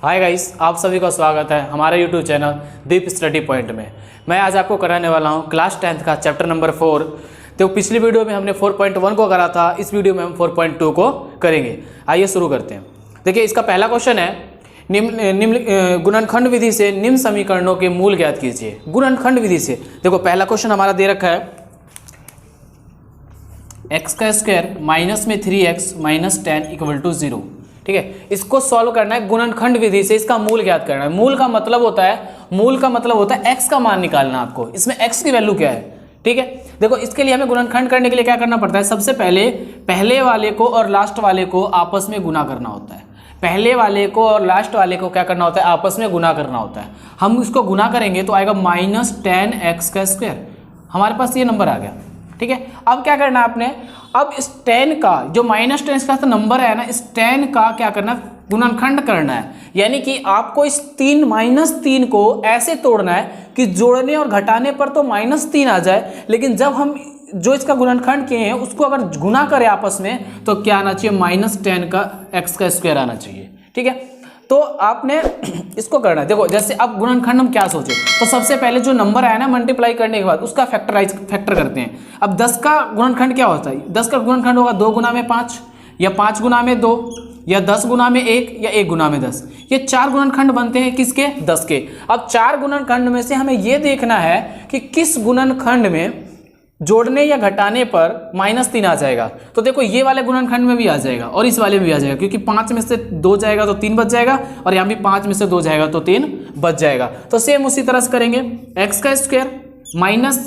Hi guys, आप सभी का स्वागत है हमारे यूट्यूब चैनल दीप स्टडी पॉइंट में। मैं आज आपको कराने वाला हूं क्लास 10th का चैप्टर नंबर 4। तो पिछली वीडियो में हमने 4.1 को करा था, इस वीडियो में हम 4.2 को करेंगे। आइए शुरू करते हैं। देखिए, इसका पहला क्वेश्चन है, निम्न गुणनखंड विधि से निम्न समीकरणों के मूल ज्ञात कीजिए। गुणनखंड विधि से देखो, पहला क्वेश्चन हमारा दे रखा है x का स्क्वायर माइनस में 3x माइनस 10 इक्वल टू 0। ठीक है, इसको सॉल्व करना है गुणनखंड विधि से, इसका मूल ज्ञात करना है। मूल का मतलब होता है x का मान निकालना आपको। इसमें x की वैल्यू क्या है। ठीक है, देखो इसके लिए हमें गुणनखंड करने के लिए क्या करना पड़ता है। सबसे पहले वाले को और लास्ट वाले को आपस में गुना करना होता है। पहले वाले को और लास्ट वाले को क्या करना होता है, आपस में गुना करना होता है। हम इसको गुना करेंगे तो आएगा माइनस 10x का स्क्वायर। हमारे पास ये नंबर आ गया। ठीक है, अब क्या करना है आपने, अब इस 10 का जो माइनस 10 का नंबर है ना, इस 10 का क्या करना है, गुणनखंड करना है। यानी कि आपको इस -3 को ऐसे तोड़ना है कि जोड़ने और घटाने पर तो -3 आ जाए, लेकिन जब हम जो इसका गुणनखंड किए हैं उसको अगर गुना करें आपस में तो क्या आना चाहिए, -10 का x का स्क्वायर आना चाहिए। ठीक है, तो आपने इसको करना है। देखो, जैसे अब गुणनखंड हम क्या सोचे, तो सबसे पहले जो नंबर आया ना मल्टीप्लाई करने के बाद उसका फैक्टर करते हैं। अब 10 का गुणनखंड क्या होता है, 10 का गुणनखंड होगा 2 गुना में 5 या 5 गुना में 2 या 10 गुना में 1 या 1 गुना में 10। ये 4 गुणनखंड बनते हैं किसके, 10 के। अब 4 गुणनखंड में से हमें ये देखना है कि किस गुणनखंड में जोड़ने या घटाने पर -3 आ जाएगा। तो देखो, ये वाले गुणनखंड में भी आ जाएगा और इस वाले में भी आ जाएगा, क्योंकि 5 में से 2 जाएगा तो 3 बच जाएगा और यहाँ भी 5 में से 2 जाएगा तो 3 बच जाएगा। तो सेम उसी तरह से करेंगे, x का स्क्वायर माइनस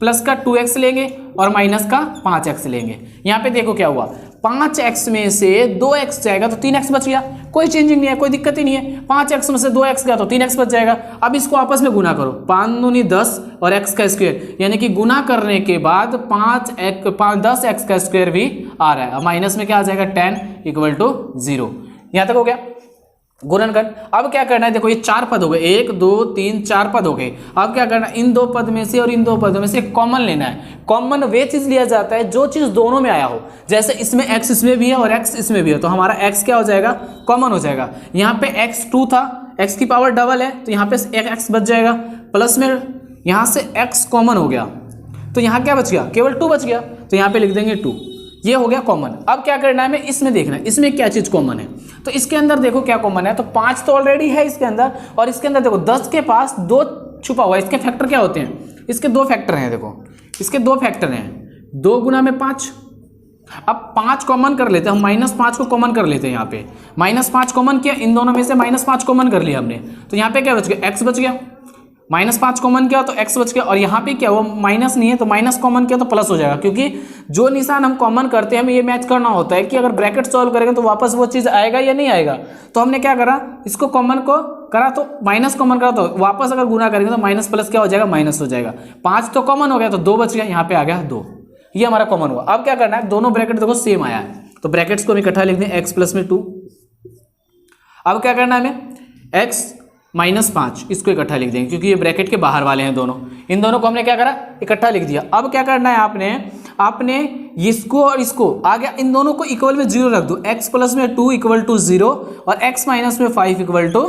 प्लस का 2x लेंगे और माइनस का 5x लेंगे। यहाँ पे देखो क्या हुआ, 5x में से 2x जाएगा तो 3x बच गया, कोई चेंजिंग नहीं है, कोई दिक्कत ही नहीं है। 5x में से 2x गया तो 3x बच जाएगा। अब इसको आपस में गुना करो, 5 दूनी 10 और x का स्क्वायर, यानी कि गुना करने के बाद 10x का स्क्वायर भी आ रहा है। माइनस में क्या आ जाएगा, 10 इक्वल टू 0। यहाँ तक हो गया गुणनखंड। अब क्या करना है, देखो ये 4 पद हो गए, 1 2 3 4 पद हो गए। अब क्या करना है, इन 2 पद में से और इन 2 पदों में से कॉमन लेना है। कॉमन वे चीज लिया जाता है जो चीज दोनों में आया हो। जैसे इसमें x इसमें भी है और x इसमें भी है, तो हमारा x क्या हो जाएगा, कॉमन हो जाएगा। यहाँ पे x 2 था, x की पावर डबल है तो यहाँ पे एक x बच जाएगा, प्लस में यहाँ से x कॉमन हो गया तो यहाँ क्या बच गया, केवल 2 बच गया, तो यहाँ पे लिख देंगे 2। ये हो गया कॉमन। अब क्या करना है, हमें इसमें देखना है इसमें क्या चीज कॉमन है। तो इसके अंदर देखो क्या कॉमन है, तो 5 तो ऑलरेडी है इसके अंदर, और इसके अंदर देखो 10 के पास 2 छुपा हुआ है। इसके फैक्टर क्या होते हैं, इसके 2 फैक्टर हैं। देखो इसके 2 फैक्टर हैं, 2 गुना में 5। अब 5 कॉमन कर लेते हैं हम, -5 को कॉमन कर लेते हैं। यहाँ पे -5 कॉमन किया, इन दोनों में से -5 कॉमन कर लिया हमने, तो यहाँ पे क्या बच गया, x बच गया। -5 कॉमन किया तो x बच गया, और यहाँ पे क्या हुआ, माइनस नहीं है तो माइनस कॉमन किया तो प्लस हो जाएगा, क्योंकि जो निशान हम कॉमन करते हैं हमें ये मैच करना होता है कि अगर ब्रैकेट सॉल्व करेंगे तो वापस वो चीज़ आएगा या नहीं आएगा। तो हमने क्या करा, इसको कॉमन को करा तो माइनस कॉमन करा, तो वापस अगर गुना करेंगे तो माइनस प्लस क्या हो जाएगा, माइनस हो जाएगा। 5 तो कॉमन हो गया तो 2 बच गया, यहाँ पे आ गया 2। ये हमारा कॉमन हुआ। अब क्या करना है, दोनों ब्रैकेट देखो सेम आया है तो ब्रैकेट्स को हम इकट्ठा लिख दें, x प्लस में 2। अब क्या करना है हमें, x -5 इसको इकट्ठा लिख देंगे, क्योंकि ये ब्रैकेट के बाहर वाले हैं दोनों। इन दोनों को हमने क्या करा, इकट्ठा लिख दिया। अब क्या करना है आपने इसको और इसको आगे इन दोनों को इक्वल में 0 रख दो, x प्लस में 2 इक्वल टू 0 और x माइनस में 5 इक्वल टू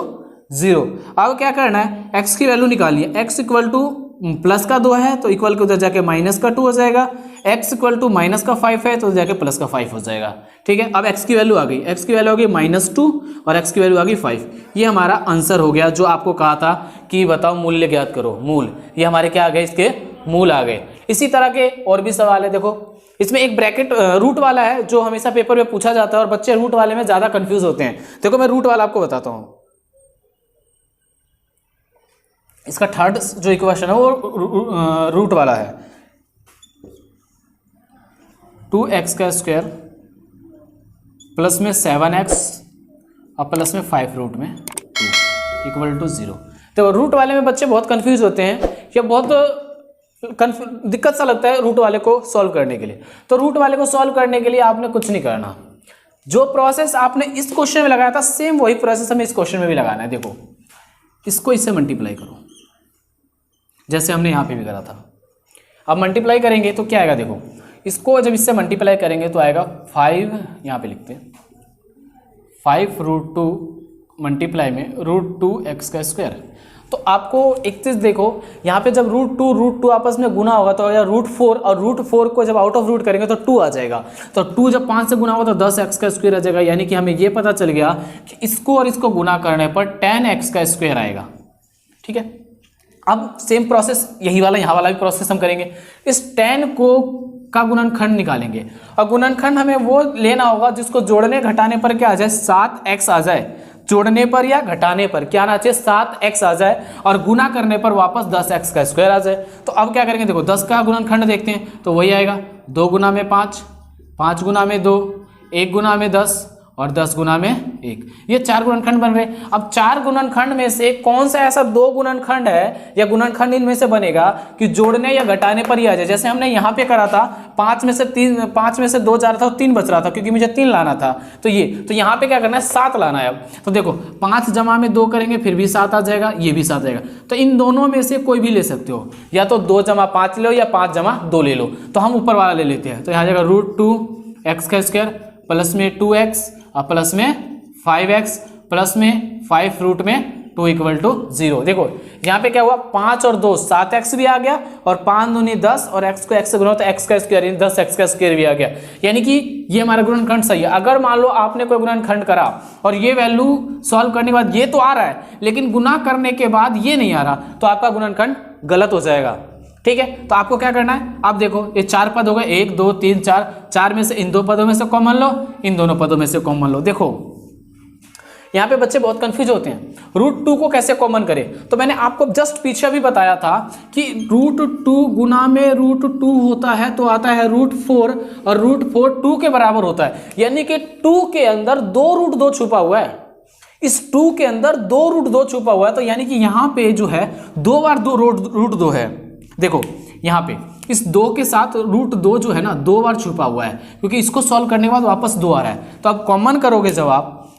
0। अब क्या करना है, x की वैल्यू निकालिए, x इक्वल टू प्लस का 2 है तो इक्वल के उधर जाके माइनस का 2 हो जाएगा, x इक्वल टू माइनस का 5 है तो जाके प्लस का 5 हो जाएगा। ठीक है, अब x की वैल्यू आ गई, x की वैल्यू आ गई -2 और x की वैल्यू आ गई 5। ये हमारा आंसर हो गया, जो आपको कहा था कि बताओ मूल्य ज्ञात करो, मूल। ये हमारे क्या आ गए, इसके मूल आ गए। इसी तरह के और भी सवाल है। देखो इसमें एक ब्रैकेट रूट वाला है जो हमेशा पेपर में पूछा जाता है और बच्चे रूट वाले में ज्यादा कंफ्यूज होते हैं। देखो मैं रूट वाला आपको बताता हूँ। इसका थर्ड जो इक्वेशन है वो रूट वाला है, 2x का स्क्वायर प्लस में 7x और प्लस में 5 रूट में 2 इक्वल टू 0। तो रूट वाले में बच्चे बहुत कंफ्यूज होते हैं, ये बहुत दिक्कत सा लगता है रूट वाले को सॉल्व करने के लिए। तो रूट वाले को सॉल्व करने के लिए आपने कुछ नहीं करना, जो प्रोसेस आपने इस क्वेश्चन में लगाया था सेम वही प्रोसेस हमें इस क्वेश्चन में भी लगाना है। देखो इसको इससे मल्टीप्लाई करो, जैसे हमने यहाँ पे भी करा था। अब मल्टीप्लाई करेंगे तो क्या आएगा, देखो इसको जब इससे मल्टीप्लाई करेंगे तो आएगा 5, यहाँ पे लिखते हैं 5 रूट 2 मल्टीप्लाई में √2x²। तो आपको एक चीज़ देखो, यहाँ पे जब √2 आपस में गुना होगा तो या √4 और √4 को जब आउट ऑफ रूट करेंगे तो 2 आ जाएगा। तो 2 जब 5 से गुना होगा तो 10x² आ जाएगा। यानी कि हमें ये पता चल गया कि इसको और इसको गुना करने पर 10x² आएगा। ठीक है, अब सेम प्रोसेस यही वाला यहाँ वाला भी प्रोसेस हम करेंगे। इस 10 का गुणनखंड निकालेंगे और गुणनखंड हमें वो लेना होगा जिसको जोड़ने घटाने पर क्या आ जाए, 7x आ जाए। जोड़ने पर या घटाने पर क्या आना चाहिए, 7x आ जाए और गुना करने पर वापस 10x² आ जाए। तो अब क्या करेंगे, देखो 10 का गुणनखंड देखते हैं तो वही आएगा 2 गुना में 5, 5 गुना में 2, 1 गुना में 10 और 10 गुना में 1। ये 4 गुणनखंड बन रहे। अब 4 गुणनखंड में से कौन सा ऐसा 2 गुणनखंड है या गुणनखंड इनमें से बनेगा कि जोड़ने या घटाने पर ही आ जाए। जैसे हमने यहाँ पे करा था 5 में से 2 जा रहा था और 3 बच रहा था क्योंकि मुझे 3 लाना था। तो यहाँ पे क्या करना है, 7 लाना है। अब तो देखो 5 जमा में 2 करेंगे फिर भी 7 आ जाएगा, ये भी 7 आएगा। तो इन दोनों में से कोई भी ले सकते हो, या तो 2 जमा 5 लो या 5 जमा 2 ले लो। तो हम ऊपर वाला ले लेते हैं। तो यहाँ जाएगा √2x² प्लस में 2x और प्लस में 5x प्लस में 5 रूट में 2 = 0। देखो यहाँ पे क्या हुआ, 5 और 2 7x भी आ गया और 5 दूनी 10 और x को x से गुना तो x² यानी 10x² भी आ गया। यानी कि ये हमारा गुणनखंड सही है। अगर मान लो आपने कोई गुणनखंड करा और ये वैल्यू सॉल्व करने के बाद ये तो आ रहा है लेकिन गुना करने के बाद ये नहीं आ रहा, तो आपका गुणनखंड गलत हो जाएगा। ठीक है, तो आपको क्या करना है, आप देखो ये 4 पद हो गए, 1 2 3 4, 4 में से इन 2 पदों में से कॉमन लो, इन दोनों पदों में से कॉमन लो। देखो यहाँ पे बच्चे बहुत कंफ्यूज होते हैं, √2 को कैसे कॉमन करें। तो मैंने आपको जस्ट पीछे भी बताया था कि √2 गुना में √2 होता है तो आता है √4 और √4 2 के बराबर होता है। यानी कि 2 के अंदर 2 √2 छुपा हुआ है। इस 2 के अंदर 2 √2 छुपा हुआ है। तो यानी कि यहाँ पे जो है 2 बार 2 √2 है। देखो यहाँ पे इस 2 के साथ √2 जो है ना 2 बार छुपा हुआ है क्योंकि इसको सॉल्व करने के बाद वापस 2 आ रहा है। तो आप कॉमन करोगे,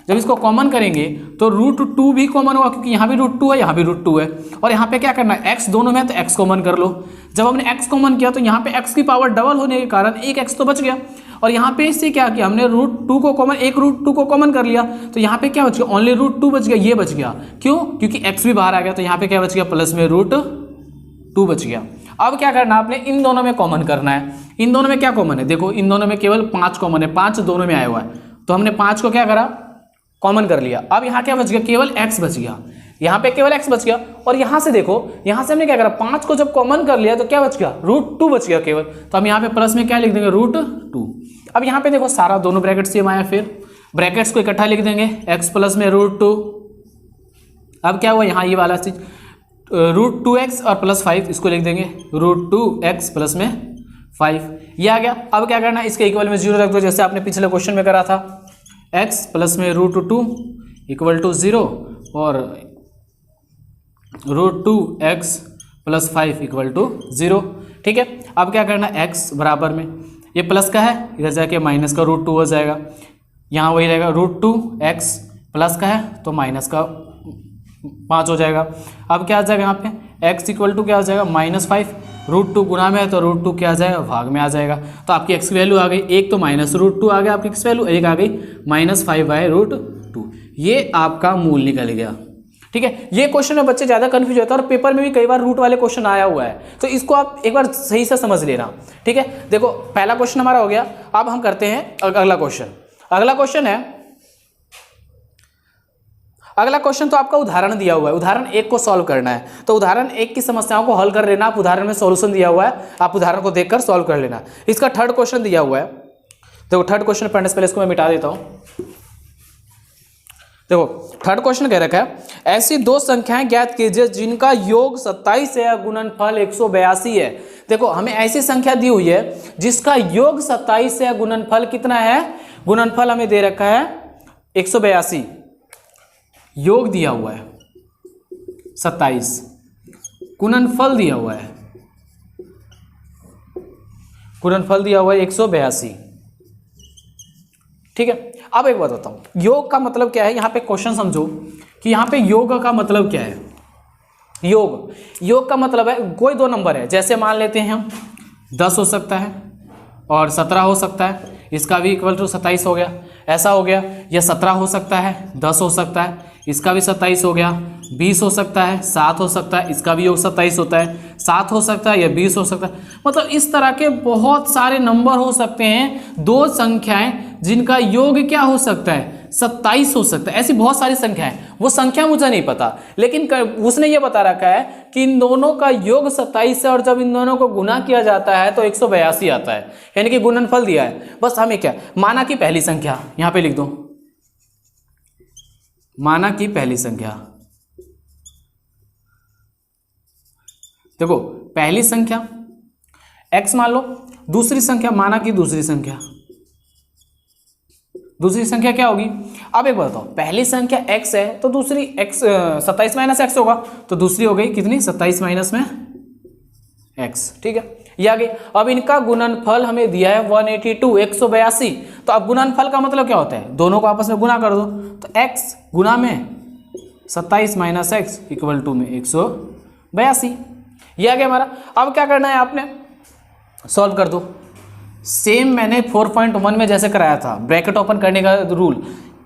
जब इसको कॉमन करेंगे तो √2 भी कॉमन होगा क्योंकि यहाँ भी √2 है, यहाँ भी √2 है। और यहाँ पे क्या करना है, x दोनों में है तो x कॉमन कर लो। जब हमने x कॉमन किया तो यहाँ पे x की पावर डबल होने के कारण एक x तो बच गया। और यहाँ पे इससे क्या किया हमने √2 को कॉमन, एक √2 को कॉमन कर लिया तो यहाँ पे क्या बच गया, ओनली √2 बच गया, ये बच गया। क्यों, क्योंकि x भी बाहर आ गया। तो यहाँ पे क्या बच गया, प्लस में √2 बच गया। अब क्या करना है, आपने इन दोनों में कॉमन करना है। इन दोनों में क्या कॉमन है, देखो इन दोनों में केवल 5 कॉमन है, 5 दोनों में आया हुआ है। तो हमने 5 को क्या करा, कॉमन कर लिया। अब यहाँ क्या बच गया, केवल x बच गया। यहाँ पे केवल x बच गया। और यहाँ से देखो, यहाँ से हमने क्या करा, 5 को जब कॉमन कर लिया तो क्या बच गया, √2 बच गया केवल। तो हम यहाँ पे प्लस में क्या लिख देंगे, √2। अब यहाँ पे देखो सारा दोनों ब्रैकेट सेम आया, फिर ब्रैकेट्स को इकट्ठा लिख देंगे, x प्लस में √2। अब क्या हुआ, यहाँ ये वाला चीज √2x और प्लस 5 इसको लिख देंगे, √2x प्लस में 5, ये आ गया। अब क्या करना है, इसके इक्वल में 0 रख दो जैसे आपने पिछले क्वेश्चन में करा था। x प्लस में √2 = 0 और √2x प्लस 5 = 0। ठीक है, अब क्या करना है, x बराबर में ये प्लस का है, इधर जाके माइनस का √2 हो जाएगा। यहाँ वही रहेगा, √2x प्लस का है तो माइनस का 5 हो जाएगा। अब क्या आ जाएगा, यहाँ पे x = क्या आ जाएगा, -5। √2 गुना में है तो √2 क्या आ जाएगा, भाग में आ जाएगा। तो आपकी x की वैल्यू आ गई, एक तो -√2 आ गया आपकी x वैल्यू, एक आ गई -5/√2। ये आपका मूल निकल गया। ठीक है, ये क्वेश्चन में बच्चे ज़्यादा कंफ्यूज होता है और पेपर में भी कई बार रूट वाले क्वेश्चन आया हुआ है, तो इसको आप एक बार सही से समझ लेना। ठीक है, देखो पहला क्वेश्चन हमारा हो गया। अब हम करते हैं अगला क्वेश्चन। अगला क्वेश्चन है, अगला क्वेश्चन तो आपका उदाहरण दिया हुआ है, उदाहरण 1 को सॉल्व करना है। तो उदाहरण 1 की समस्याओं को हल कर लेना। आप उदाहरण में सॉल्यूशन दिया हुआ है, आप उदाहरण को देखकर सॉल्व कर लेना। इसका थर्ड क्वेश्चन दिया हुआ है। देखो थर्ड क्वेश्चन पढ़ने से पहले इसको मैं मिटा देता हूं। देखो थर्ड क्वेश्चन कह रखा है, ऐसी 2 संख्याएं ज्ञात कीजिए जिनका योग 27 है, गुणनफल 182 है। देखो हमें ऐसी संख्या दी हुई है जिसका योग 27 है, गुणनफल कितना है, गुणनफल हमें दे रखा है 182, योग दिया हुआ है 27, गुणनफल दिया हुआ है, गुणनफल दिया हुआ है 182। ठीक है, अब एक बात बताऊं, योग का मतलब क्या है। यहां पे क्वेश्चन समझो कि यहां पे योग का मतलब क्या है। योग का मतलब है कोई 2 नंबर है, जैसे मान लेते हैं हम 10 हो सकता है और 17 हो सकता है, इसका भी = 27 हो गया, ऐसा हो गया। या 17 हो सकता है, 10 हो सकता है, इसका भी 27 हो गया, 20 हो सकता है, 7 हो सकता है, इसका भी योग 27 होता है, 7 हो सकता है या 20 हो सकता है। मतलब इस तरह के बहुत सारे नंबर हो सकते हैं, दो संख्याएं जिनका योग क्या हो सकता है, 27 हो सकता है। ऐसी बहुत सारी संख्याएं, वो संख्या मुझे नहीं पता, लेकिन उसने ये बता रखा है कि इन दोनों का योग 27 है और जब इन दोनों को गुना किया जाता है तो 182 आता है, यानी कि गुणनफल दिया है। बस हमें क्या माना कि पहली संख्या यहां पे लिख दो, माना कि पहली संख्या, देखो पहली संख्या x मान लो, दूसरी संख्या माना कि दूसरी संख्या, दूसरी संख्या क्या होगी। अब एक बताओ, पहली संख्या x है तो दूसरी x 27 माइनस एक्स होगा, तो दूसरी हो गई कितनी 27 माइनस में x, ठीक है। ये आ गई। अब इनका गुणनफल हमें दिया है 182 182। तो अब गुणनफल का मतलब क्या होता है, दोनों को आपस में गुना कर दो, तो x गुना में 27 माइनस एक्स इक्वल टू में 182। ये आ गया हमारा। अब क्या करना है, आपने सॉल्व कर दो। सेम मैंने 4.1 में जैसे कराया था, ब्रैकेट ओपन करने का रूल,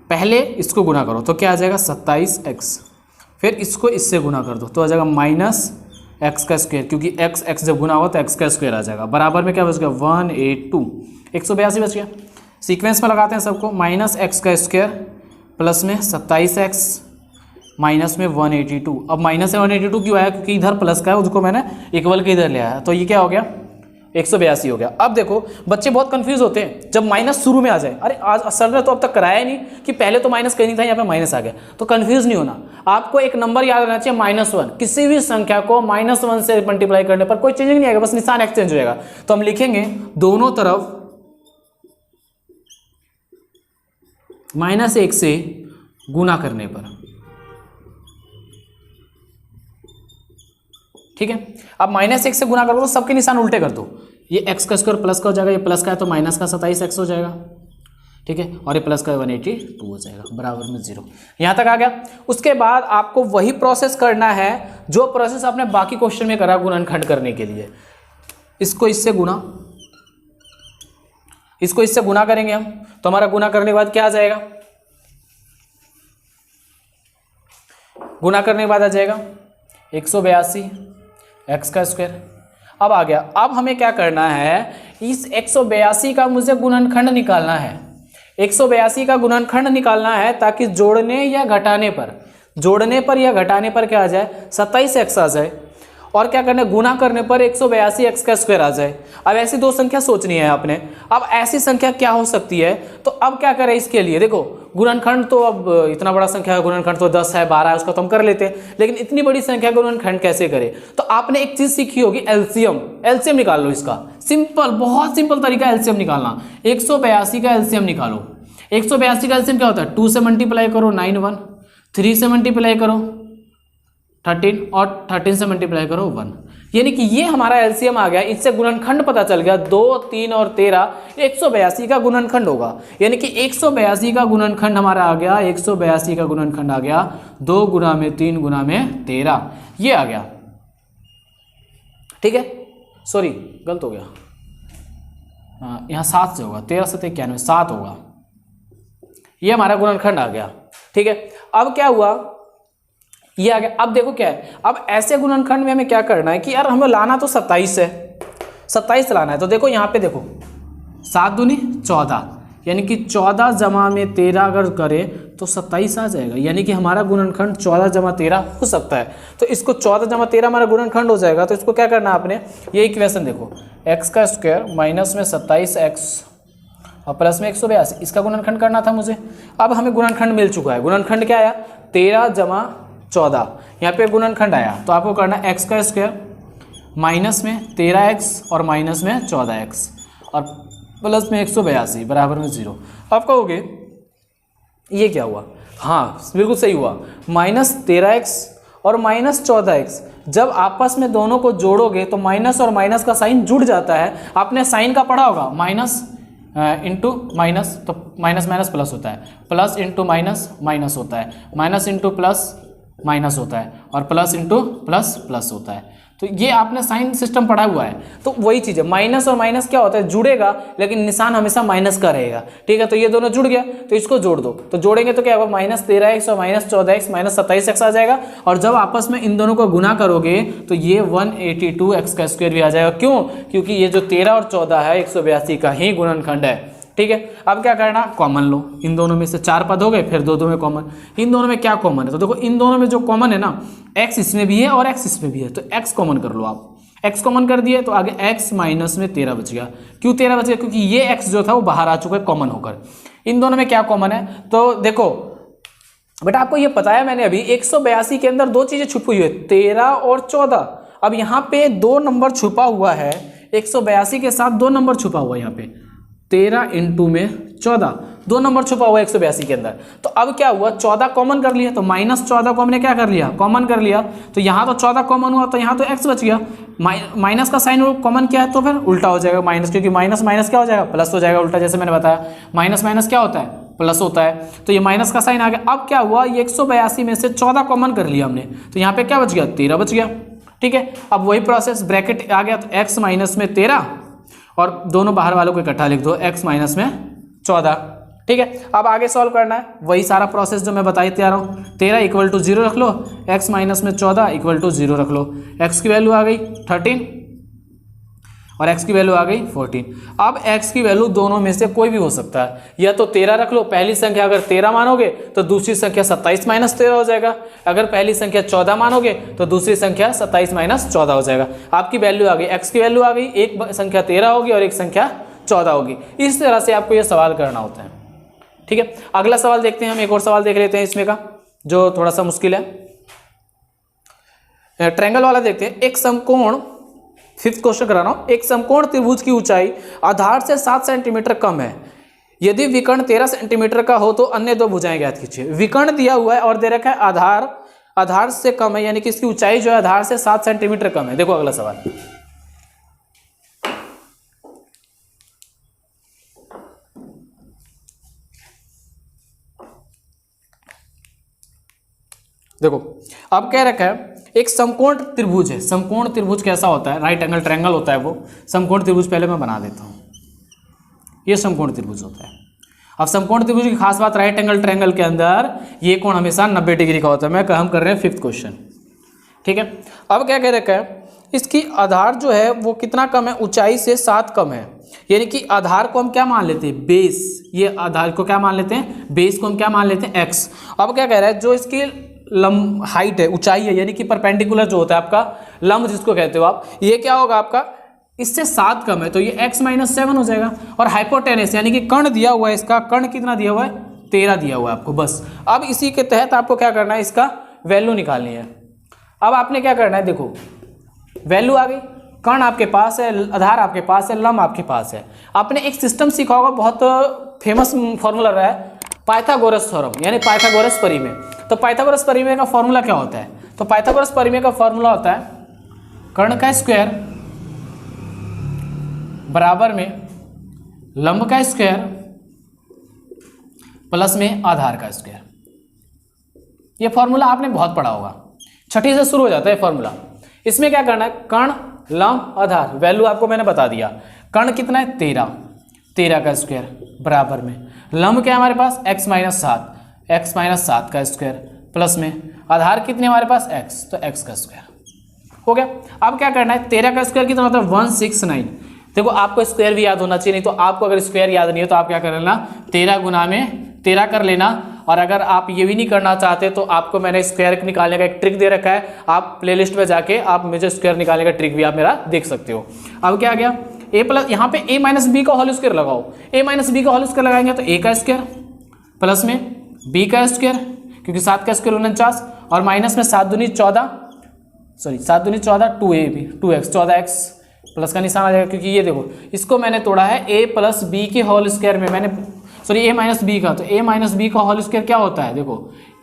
पहले इसको गुना करो तो क्या आ जाएगा 27x, फिर इसको इससे गुना कर दो तो आ जाएगा माइनस एक्स का स्क्वायर, क्योंकि x जब गुना हो तो x का स्क्वायर आ जाएगा। बराबर में क्या बच गया 182, 182 बच गया। सीक्वेंस में लगाते हैं सबको, माइनस एक्स का स्क्वायर प्लस में 27x माइनस में 182। अब माइनस से 182 क्यों आया, क्योंकि इधर प्लस का है, उसको मैंने इक्वल के इधर ले आया, तो ये क्या हो गया 182 हो गया। अब देखो बच्चे बहुत कंफ्यूज होते हैं जब माइनस शुरू में आ जाए, अरे आज सर ने तो अब तक कराया नहीं कि पहले तो माइनस कहीं नहीं था, यहाँ पे माइनस आ गया, तो कंफ्यूज नहीं होना। आपको एक नंबर याद रहना चाहिए -1, किसी भी संख्या को -1 से मल्टीप्लाई करने पर कोई चेंजिंग नहीं आएगा, बस निशान एक्सचेंज हो जाएगा। तो हम लिखेंगे दोनों तरफ -1 से गुना करने पर, ठीक है। अब -1 से गुना करो तो सबके निशान उल्टे कर दो, ये x का स्क्वायर प्लस का हो जाएगा, ये प्लस का है तो माइनस का 27x हो जाएगा, ठीक है, और ये प्लस का 182 हो जाएगा, बराबर में 0। यहाँ तक आ गया। उसके बाद आपको वही प्रोसेस करना है जो प्रोसेस आपने बाकी क्वेश्चन में करा गुणनखंड करने के लिए। इसको इससे गुना, इसको इससे गुना करेंगे हम, तो हमारा गुना करने के बाद क्या आ जाएगा, गुना करने के बाद आ जाएगा 182 x का स्क्वायर। अब आ गया। अब हमें क्या करना है, इस 182 का मुझे गुणनखंड निकालना है, 182 का गुणनखंड निकालना है ताकि जोड़ने या घटाने पर, जोड़ने पर या घटाने पर क्या आ जाए 27x आ जाए, और क्या करना है गुना करने पर 182 x का स्क्वायर आ जाए। अब ऐसी दो संख्या सोचनी है आपने। अब ऐसी संख्या क्या हो सकती है, तो अब क्या करें इसके लिए, देखो गुणनखंड तो अब इतना बड़ा संख्या है, गुणनखंड तो 10 है 12 है, उसका तो हम कर लेते हैं, लेकिन इतनी बड़ी संख्या का गुणनखंड कैसे करें। तो आपने एक चीज सीखी होगी, एलसीएम। एलसीएम निकाल लो इसका, सिंपल, बहुत सिंपल तरीका एलसीएम निकालना। 182 का एलसीएम निकालो। 182 का एलसीएम क्या होता है, 2 से मल्टीप्लाई करो 9 1, 3 से मल्टीप्लाई करो 13 और 13 से मल्टीप्लाई करो 1, यानी कि ये हमारा एलसीएम आ गया। इससे गुणनखंड पता चल गया, 2 3 और 13 182 का गुणनखंड होगा, यानी कि 182 का गुणनखंड हमारा आ गया, 182 का गुणनखंड आ गया 2 गुना में 3 गुना में 13, ये आ गया, ठीक है। सॉरी गलत हो गया, हाँ यहाँ 7 से होगा, 13 से 91 7 होगा, ये हमारा गुणनखंड आ गया, ठीक है। अब क्या हुआ, ये आ गया। अब देखो क्या है, अब ऐसे गुणनखंड में हमें क्या करना है कि यार हमें लाना तो 27 है, 27 लाना है। तो देखो यहाँ पे देखो 7 दूनी 14, यानी कि 14 जमा में 13 अगर करें तो 27 आ जाएगा, यानी कि हमारा गुणनखंड 14 जमा 13 हो सकता है। तो इसको 14 जमा 13 हमारा गुणनखंड हो जाएगा। तो इसको क्या करना है आपने, ये इक्वेशन देखो, x का स्क्वायर माइनस में 27x और प्लस में 182, इसका गुणनखंड करना था मुझे। अब हमें गुणनखंड मिल चुका है। गुणनखंड क्या आया 13 जमा 14, यहाँ पे गुणनखंड आया, तो आपको करना है x का स्क्वायर माइनस में 13x और माइनस में 14x और प्लस में 182 बराबर में 0। आप कहोगे ये क्या हुआ, हाँ बिल्कुल सही हुआ, -13x और -14x जब आपस में दोनों को जोड़ोगे तो माइनस और माइनस का साइन जुड़ जाता है। आपने साइन का पढ़ा होगा, माइनस इंटू माइनस, तो माइनस माइनस प्लस होता है, प्लस इंटू माइनस माइनस होता है, माइनस इंटू प्लस माइनस होता है, और प्लस इंटू प्लस प्लस होता है। तो ये आपने साइन सिस्टम पढ़ा हुआ है, तो वही चीज़ है। माइनस और माइनस क्या होता है, जुड़ेगा लेकिन निशान हमेशा माइनस का रहेगा, ठीक है। तो ये दोनों जुड़ गया तो इसको जोड़ दो, तो जोड़ेंगे तो क्या होगा, -13x और -14x -27x आ जाएगा। और जब आपस में इन दोनों को गुना करोगे तो ये 182x² भी आ जाएगा। क्यों? क्योंकि ये जो 13 और 14 है 182 का ही गुणनखंड है, ठीक है। अब क्या करना, कॉमन लो, इन दोनों में से 4 पद हो गए, फिर दो में कॉमन। इन दोनों में क्या कॉमन है, तो देखो इन दोनों में जो कॉमन है ना, x इसमें भी है और x इसमें भी है, तो x कॉमन कर लो आप। x कॉमन कर दिए तो आगे x माइनस में 13 बच गया। क्यों 13 बच गया, क्योंकि ये x जो था वो बाहर आ चुका है कॉमन होकर। इन दोनों में क्या कॉमन है, तो देखो बेटा आपको ये बताया मैंने अभी, 182 के अंदर दो चीजें छुपी हुई है, 13 और 14। अब यहाँ पे 2 नंबर छुपा हुआ है, 182 के साथ 2 नंबर छुपा हुआ है यहाँ पे, 13 इंटू में 14, 2 नंबर छुपा हुआ है 182 के अंदर। तो अब क्या हुआ, 14 कॉमन कर लिया, तो -14 को हमने क्या कर लिया, कॉमन कर लिया। तो यहाँ तो 14 कॉमन हुआ, तो यहाँ तो x बच गया। माइनस का साइन कॉमन क्या है, तो फिर उल्टा हो जाएगा माइनस, क्योंकि माइनस माइनस क्या हो जाएगा, प्लस हो जाएगा उल्टा, जैसे मैंने बताया माइनस माइनस क्या होता है, प्लस होता है। तो ये माइनस का साइन आ गया। अब क्या हुआ, ये 182 में से 14 कॉमन कर लिया हमने, तो यहाँ पे क्या बच गया, 13 बच गया, ठीक है। अब वही प्रोसेस, ब्रैकेट आ गया तो x माइनस में 13 और दोनों बाहर वालों को इकट्ठा लिख दो, x माइनस में 14, ठीक है। अब आगे सॉल्व करना है, वही सारा प्रोसेस जो मैं बताई तैयार हूँ। 13 = 0 रख लो, x माइनस में 14 = 0 रख लो, x की वैल्यू आ गई 13 और x की वैल्यू आ गई 14। अब x की वैल्यू दोनों में से कोई भी हो सकता है, या तो 13 रख लो, पहली संख्या अगर 13 मानोगे तो दूसरी संख्या 27 - 13 हो जाएगा, अगर पहली संख्या 14 मानोगे तो दूसरी संख्या 27 - 14 हो जाएगा। आपकी वैल्यू आ गई, x की वैल्यू आ गई, एक संख्या 13 होगी और एक संख्या 14 होगी। इस तरह से आपको यह सवाल करना होता है, ठीक है। अगला सवाल देखते हैं, हम एक और सवाल देख लेते हैं इसमें का, जो थोड़ा सा मुश्किल है। ट्रायंगल वाला देखते हैं। एक समकोण, 5th क्वेश्चन करा रहा हूं, एक समकोण त्रिभुज की ऊंचाई आधार से 7 सेंटीमीटर कम है। यदि विकर्ण 13 सेंटीमीटर का हो तो अन्य दो भुजाएं ज्ञात कीजिए। विकर्ण दिया हुआ है और दे रखा है आधार से कम है, यानी कि इसकी ऊंचाई जो है आधार से 7 सेंटीमीटर कम है। देखो अगला सवाल, देखो अब कह रखा है एक समकोण त्रिभुज है। समकोण त्रिभुज कैसा होता है, राइट एंगल ट्रायंगल होता है वो। समकोण त्रिभुज पहले मैं बना देता हूं, ये समकोण त्रिभुज होता है। अब समकोण त्रिभुज की खास बात, राइट एंगल ट्रायंगल के अंदर ये कोण हमेशा 90 डिग्री का होता है। हम कर रहे हैं 5th क्वेश्चन, ठीक है। अब क्या कह रखा है, इसकी आधार जो है वो कितना कम है, ऊंचाई से 7 कम है, यानी कि आधार को हम क्या मान लेते हैं, बेस। ये आधार को क्या मान लेते हैं, बेस को हम क्या मान लेते हैं, x। अब क्या कह रहा है, जो इसकी लंब हाइट है, ऊंचाई है, यानी कि परपेंडिकुलर जो होता है आपका लंब जिसको कहते हो आप, ये क्या होगा आपका, इससे 7 कम है, तो ये x - 7 हो जाएगा। और हाइपोटेनस यानी कि कर्ण दिया हुआ है, इसका कर्ण कितना दिया हुआ है, 13 दिया हुआ है आपको, बस। अब इसी के तहत आपको क्या करना है, इसका वैल्यू निकालनी है। अब आपने क्या करना है, देखो वैल्यू आ गई, कर्ण आपके पास है, आधार आपके पास है, लंब आपके पास है। आपने एक सिस्टम सीखा होगा, बहुत फेमस फॉर्मूला रहा है, पाइथागोरस थ्योरम, यानी पाइथागोरस परिमेय। तो पाइथागोरस परिमेय का फॉर्मूला क्या होता है, तो पाइथागोरस परिमेय का फॉर्मूला होता है कर्ण का स्क्वायर बराबर में लंब का स्क्वायर प्लस में आधार का स्क्वायर। ये फॉर्मूला आपने बहुत पढ़ा होगा, 6ठी से शुरू हो जाता है फॉर्मूला। इसमें क्या करना है, कर्ण लंब आधार, वैल्यू आपको मैंने बता दिया। कर्ण कितना है, 13 का स्क्वायर बराबर में लंब क्या है हमारे पास, x - 7 का स्क्वायर प्लस में आधार कितने हमारे पास, x, तो x का स्क्वायर हो गया। अब क्या करना है, 13 का स्क्वायर कितना होता है, 169। देखो आपको स्क्वायर भी याद होना चाहिए, नहीं तो आपको अगर स्क्वायर याद नहीं है तो आप क्या कर लेना, 13 गुना में 13 कर लेना। और अगर आप ये भी नहीं करना चाहते तो आपको मैंने स्क्वायर निकालने का एक ट्रिक दे रखा है, आप प्लेलिस्ट में जाके आप मुझे स्क्वायर निकालने का ट्रिक भी आप मेरा देख सकते हो। अब क्या आ गया, a प्लस, यहाँ पे a - b का होल स्क्वायर लगाओ, a - b का होल स्क्वायर लगाएंगे तो a का स्क्वायर प्लस में b का स्क्वायर, क्योंकि 7 का स्क्वायर 49, और माइनस में 7 दूनी 14, 2x 14x प्लस का निशान आ जाएगा, क्योंकि ये देखो इसको मैंने तोड़ा है a + b के होल स्क्वायर में, मैंने a - b का, तो a - b का होल स्क्वायर क्या होता है, देखो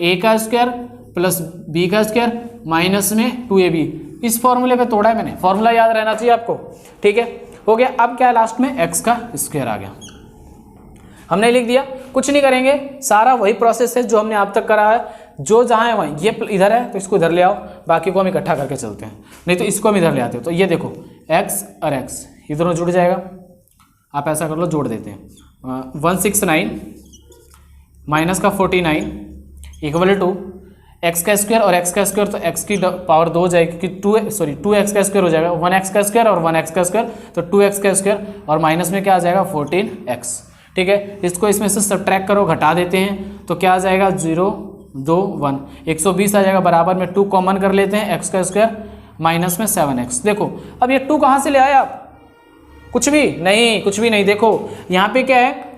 a का स्क्वायर प्लस b का स्क्वायर माइनस में 2ab। इस फॉर्मूले पे तोड़ा है मैंने, फॉर्मूला याद रहना चाहिए आपको, ठीक है, हो गया। अब क्या है, लास्ट में x का स्क्वायर आ गया, हमने लिख दिया। कुछ नहीं करेंगे, सारा वही प्रोसेस है जो हमने अब तक करा है। जो जहाँ है वहीं, ये इधर है तो इसको इधर ले आओ, बाकी को हम इकट्ठा करके चलते हैं, नहीं तो इसको हम इधर ले आते हैं। तो ये देखो x और x ये दोनों जुड़ जाएगा, आप ऐसा कर लो जोड़ देते हैं। 169 माइनस का 49 इक्वल टू एक्स का स्क्वायर और एक्स का स्क्वायर, तो एक्स की पावर 2 हो जाएगी कि 2x का स्क्वायर हो जाएगा, 1x का स्क्वायर और 1x का स्क्वायर, तो 2x का स्क्वायर और माइनस में क्या आ जाएगा 14x। ठीक है, इसको इसमें से सब्ट्रैक्ट करो, घटा देते हैं तो क्या आ जाएगा 0 2 1 120 आ जाएगा। बराबर में 2 कॉमन कर लेते हैं, एक्स का स्क्वायर माइनस में 7x। देखो अब ये 2 कहाँ से ले आए आप, कुछ भी नहीं। देखो यहाँ पे क्या है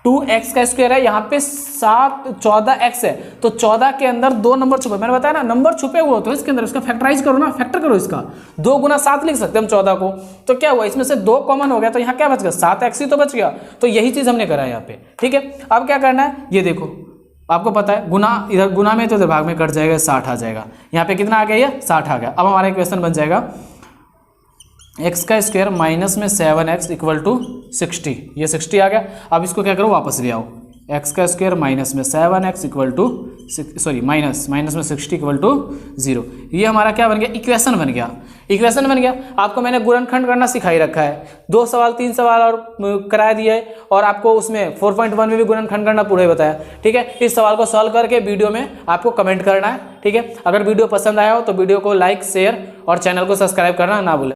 2x का स्क्वायर है, यहाँ पे 14x है, तो 14 के अंदर 2 नंबर छुपे, मैंने बताया ना नंबर छुपे हुए होते हैं इसके अंदर, इसका फैक्टराइज करो ना, फैक्टर करो इसका, 2 गुना 7 लिख सकते हैं हम 14 को। तो क्या हुआ इसमें से 2 कॉमन हो गया, तो यहाँ क्या बच गया 7x ही तो बच गया। तो यही चीज़ हमने करा है यहाँ पे। ठीक है, अब क्या करना है, ये देखो आपको पता है गुना, इधर गुना में तो इधर भाग में कट जाएगा, 60 आ जाएगा। यहाँ पे कितना आ गया, ये 60 आ गया। अब हमारा क्वेश्चन बन जाएगा एक्स का स्क्वायर माइनस में 7x इक्वल टू 60, ये 60 आ गया। अब इसको क्या करो वापस ले आओ, एक्स का स्क्वायर माइनस में 7x इक्वल टू माइनस में 60 इक्वल टू 0। ये हमारा क्या बन गया, इक्वेशन बन गया। आपको मैंने गुणनखंड करना सिखाई रखा है, 2 सवाल 3 सवाल और करा दिया है, और आपको उसमें 4.1 में भी गुणनखंड करना पूरा ही बताया। ठीक है, इस सवाल को सॉल्व करके वीडियो में आपको कमेंट करना है। ठीक है, अगर वीडियो पसंद आया हो तो वीडियो को लाइक शेयर और चैनल को सब्सक्राइब करना ना भूलें।